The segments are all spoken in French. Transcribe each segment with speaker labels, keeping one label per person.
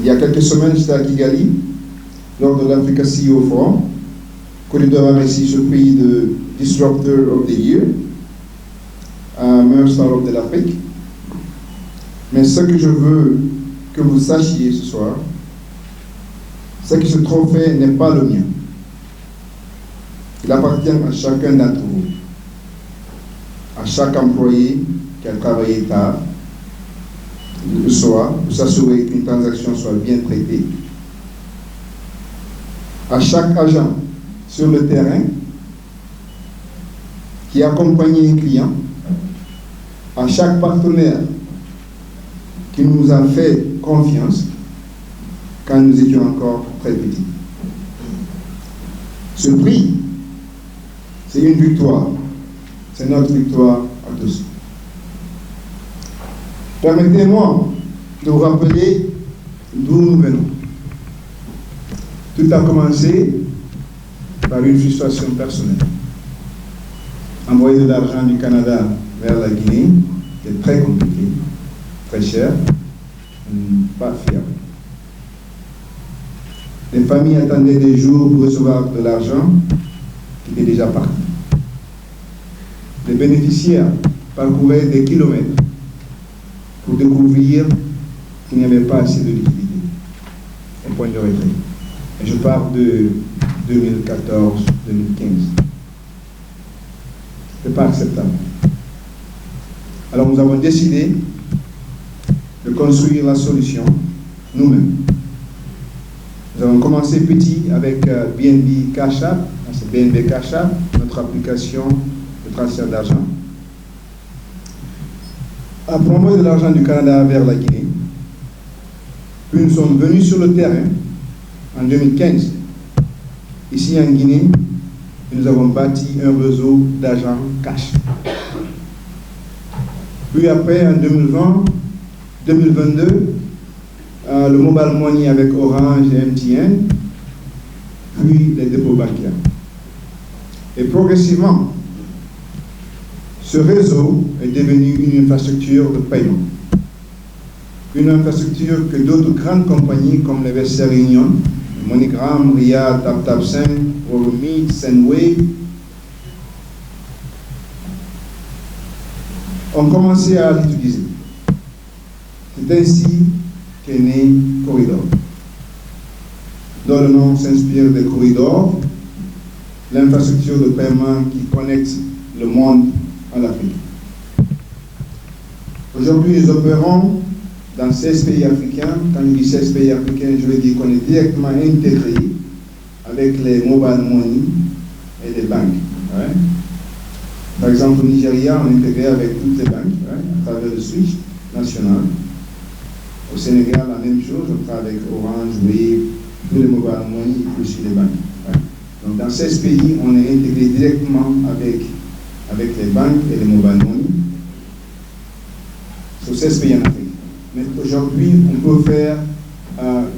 Speaker 1: Il y a quelques semaines, j'étais à Kigali, lors de l'Africa CEO Forum. Côte d'Ivoire a reçu ce prix de Disruptor of the Year, meilleur startup de l'Afrique. Mais ce que je veux que vous sachiez ce soir, c'est que ce trophée n'est pas le mien. Il appartient à chacun d'entre vous, à chaque employé qui a travaillé tard le soir pour s'assurer qu'une transaction soit bien traitée, à chaque agent sur le terrain qui a accompagné un client, à chaque partenaire qui nous a fait confiance quand nous étions encore très petits. Ce prix, c'est une victoire. C'est notre victoire à tous. Permettez-moi de vous rappeler d'où nous venons. Tout a commencé par une frustration personnelle. Envoyer de l'argent du Canada vers la Guinée est très compliqué, très cher, pas fiable. Les familles attendaient des jours pour recevoir de l'argent qui était déjà parti. Les bénéficiaires parcouraient des kilomètres pour découvrir qu'il n'y avait pas assez de liquidité. Un point de retrait. Et je parle de 2014-2015. Ce n'est pas acceptable. Alors nous avons décidé de construire la solution nous-mêmes. Nous avons commencé petit avec BNB Cash App, c'est BNB Cash App, notre application de transfert d'argent. Après envoyer de l'argent du Canada vers la Guinée, puis nous sommes venus sur le terrain en 2015, ici en Guinée, et nous avons bâti un réseau d'agents cash. Puis après, en 2022, le mobile money avec Orange et MTN, puis les dépôts bancaires. Et progressivement, ce réseau est devenu une infrastructure de paiement. Une infrastructure que d'autres grandes compagnies comme les Western Union, MoneyGram, Ria, TapTap5, Oromit, Sendwave ont commencé à l'utiliser. C'est ainsi qu'est né Corridor, dont le nom s'inspire de Corridor, l'infrastructure de paiement qui connecte le monde à l'Afrique. Aujourd'hui, nous opérons dans 16 pays africains. Quand je dis 16 pays africains, je veux dire qu'on est directement intégré avec les mobile money et les banques. Ouais. Par exemple, au Nigeria, on est intégré avec toutes les banques, à travers le switch national. Au Sénégal, la même chose, on travaille avec Orange, Wave, tous les mobile money et aussi les banques. Ouais. Donc dans 16 pays, on est intégré directement avec les banques et les mobile money. Sur 16 pays en Afrique. Mais aujourd'hui, on peut faire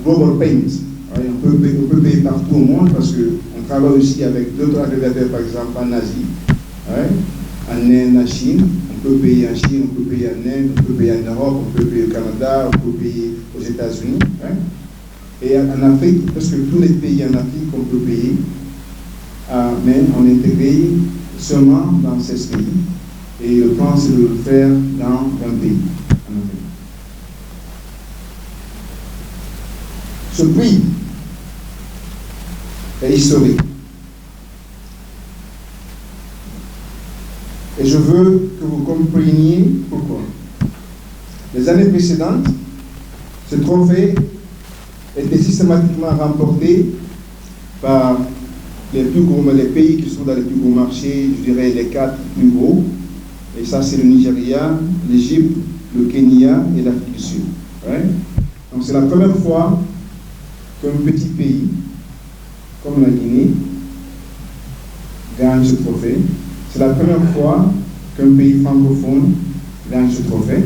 Speaker 1: global payments. Ouais, on peut payer partout au monde parce qu'on travaille aussi avec d'autres agrégateurs, par exemple en Asie, ouais, en Inde, en Chine. On peut payer en Chine, on peut payer en Inde, on peut payer en Europe, on peut payer au Canada, on peut payer aux États-Unis. Ouais. Et en Afrique, parce que tous les pays en Afrique, on peut payer, mais on est intégré seulement dans 16 pays. Et le plan, c'est de le faire dans 20 pays en Afrique. Ce prix est historique. Et je veux que vous compreniez pourquoi. Les années précédentes, ce trophée était systématiquement remporté par les pays qui sont dans les plus gros marchés, je dirais les 4 plus gros. Et ça, c'est le Nigeria, l'Égypte, le Kenya et l'Afrique du Sud. Ouais. Donc c'est la première fois qu'un petit pays comme la Guinée gagne ce trophée. C'est la première fois qu'un pays francophone gagne ce trophée.